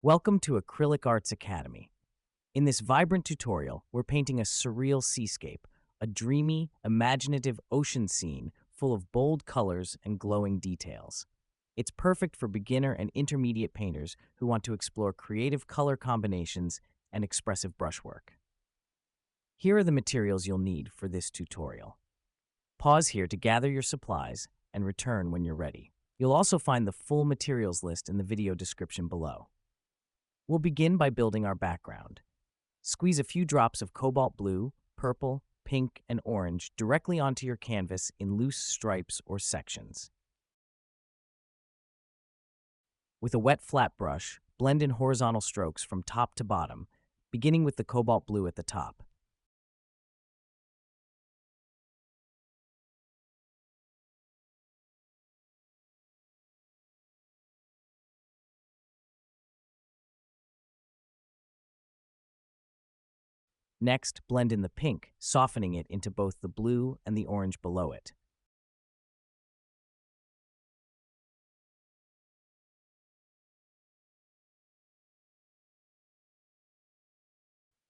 Welcome to Acrylic Arts Academy. In this vibrant tutorial, we're painting a surreal seascape, a dreamy, imaginative ocean scene full of bold colors and glowing details. It's perfect for beginner and intermediate painters who want to explore creative color combinations and expressive brushwork. Here are the materials you'll need for this tutorial. Pause here to gather your supplies and return when you're ready. You'll also find the full materials list in the video description below. We'll begin by building our background. Squeeze a few drops of cobalt blue, purple, pink, and orange directly onto your canvas in loose stripes or sections. With a wet flat brush, blend in horizontal strokes from top to bottom, beginning with the cobalt blue at the top. Next, blend in the pink, softening it into both the blue and the orange below it.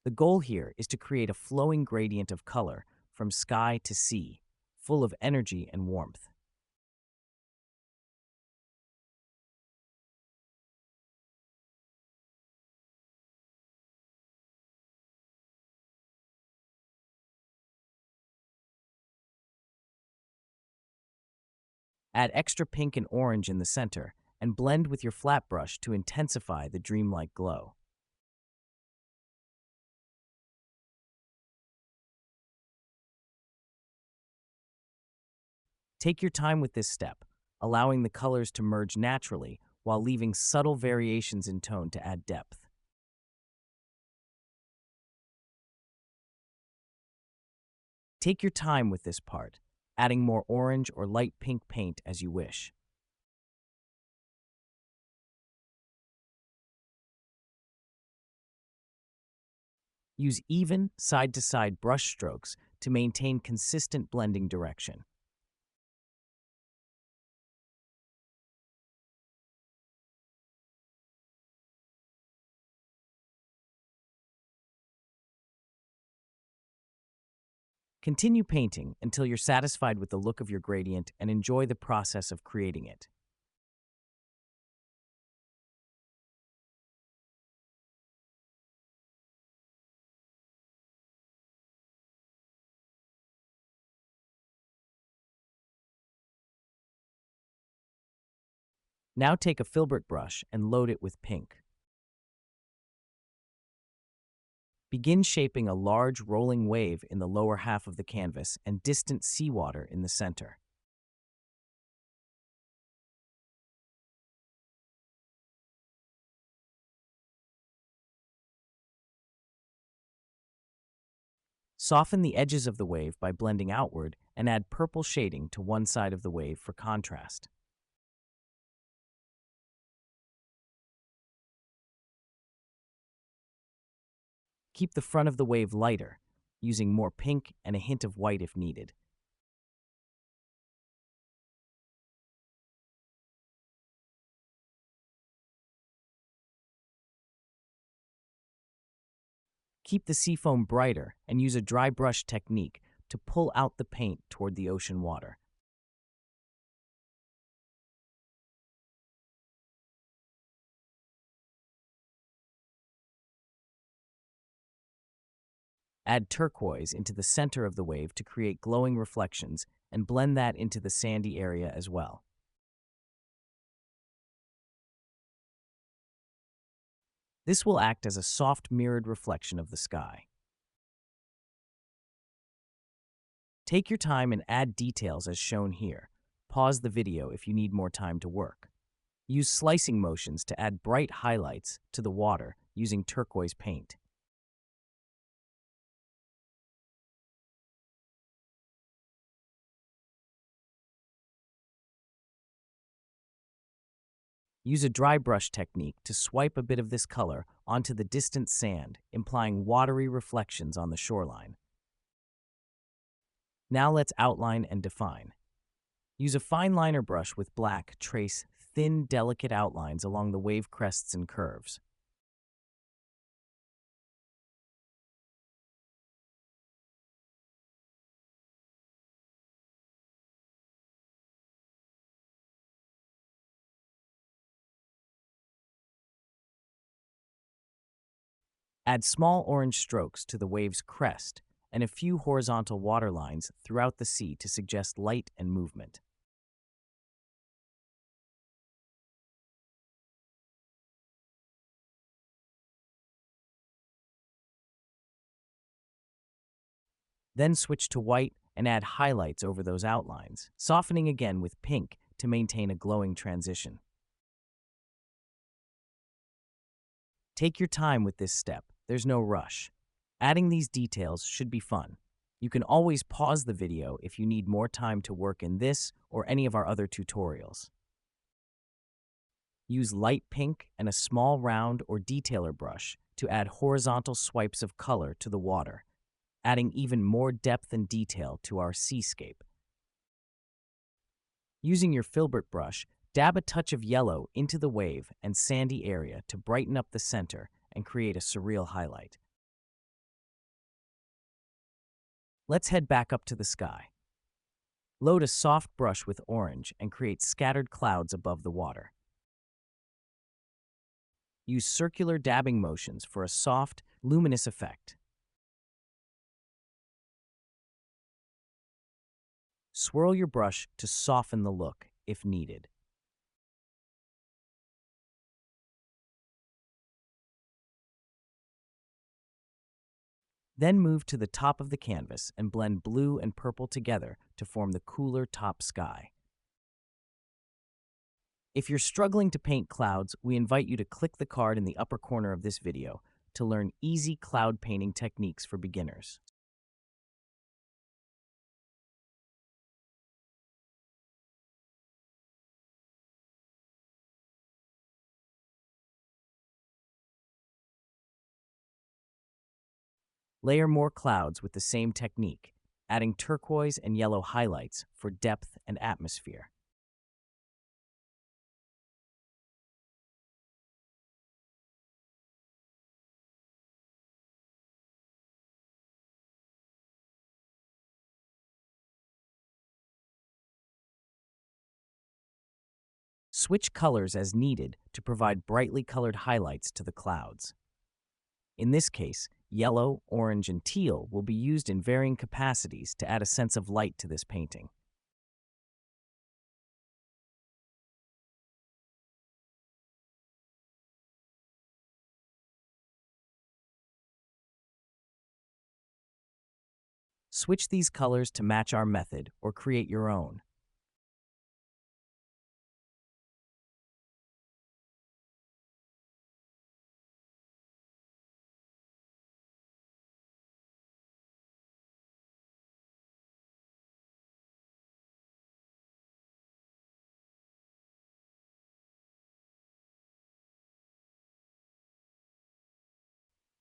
The goal here is to create a flowing gradient of color from sky to sea, full of energy and warmth. Add extra pink and orange in the center and blend with your flat brush to intensify the dreamlike glow. Take your time with this step, allowing the colors to merge naturally while leaving subtle variations in tone to add depth. Take your time with this part, adding more orange or light pink paint as you wish. Use even, side-to-side brush strokes to maintain consistent blending direction. Continue painting until you're satisfied with the look of your gradient and enjoy the process of creating it. Now take a filbert brush and load it with pink. Begin shaping a large rolling wave in the lower half of the canvas and distant seawater in the center. Soften the edges of the wave by blending outward and add purple shading to one side of the wave for contrast. Keep the front of the wave lighter, using more pink and a hint of white if needed. Keep the seafoam brighter and use a dry brush technique to pull out the paint toward the ocean water. Add turquoise into the center of the wave to create glowing reflections and blend that into the sandy area as well. This will act as a soft mirrored reflection of the sky. Take your time and add details as shown here. Pause the video if you need more time to work. Use slicing motions to add bright highlights to the water using turquoise paint. Use a dry brush technique to swipe a bit of this color onto the distant sand, implying watery reflections on the shoreline. Now let's outline and define. Use a fine liner brush with black, trace thin, delicate outlines along the wave crests and curves. Add small orange strokes to the wave's crest and a few horizontal water lines throughout the sea to suggest light and movement. Then switch to white and add highlights over those outlines, softening again with pink to maintain a glowing transition. Take your time with this step, there's no rush. Adding these details should be fun. You can always pause the video if you need more time to work in this or any of our other tutorials. Use light pink and a small round or detailer brush to add horizontal swipes of color to the water, adding even more depth and detail to our seascape. Using your Filbert brush, dab a touch of yellow into the wave and sandy area to brighten up the center and create a surreal highlight. Let's head back up to the sky. Load a soft brush with orange and create scattered clouds above the water. Use circular dabbing motions for a soft, luminous effect. Swirl your brush to soften the look if needed. Then move to the top of the canvas and blend blue and purple together to form the cooler top sky. If you're struggling to paint clouds, we invite you to click the card in the upper corner of this video to learn easy cloud painting techniques for beginners. Layer more clouds with the same technique, adding turquoise and yellow highlights for depth and atmosphere. Switch colors as needed to provide brightly colored highlights to the clouds. In this case, yellow, orange, and teal will be used in varying capacities to add a sense of light to this painting. Switch these colors to match our method or create your own.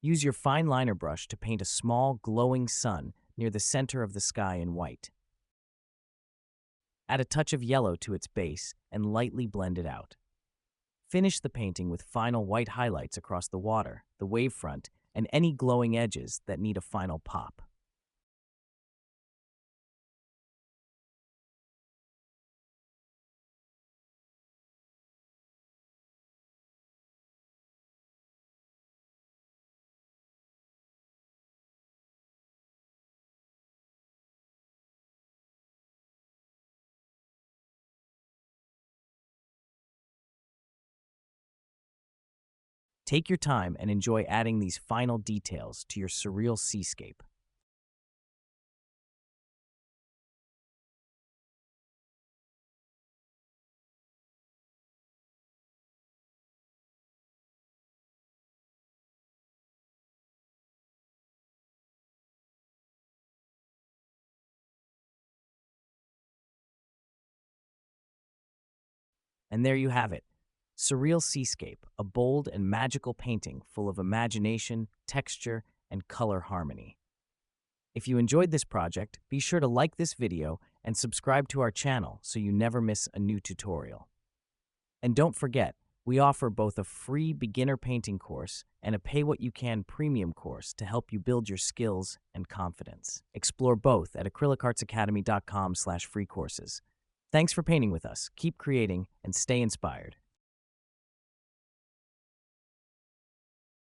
Use your fine liner brush to paint a small, glowing sun near the center of the sky in white. Add a touch of yellow to its base and lightly blend it out. Finish the painting with final white highlights across the water, the wavefront, and any glowing edges that need a final pop. Take your time and enjoy adding these final details to your surreal seascape. And there you have it, Surreal Seascape, a bold and magical painting full of imagination, texture, and color harmony. If you enjoyed this project, be sure to like this video and subscribe to our channel so you never miss a new tutorial. And don't forget, we offer both a free beginner painting course and a pay-what-you-can premium course to help you build your skills and confidence. Explore both at acrylicartsacademy.com/free courses. Thanks for painting with us. Keep creating and stay inspired.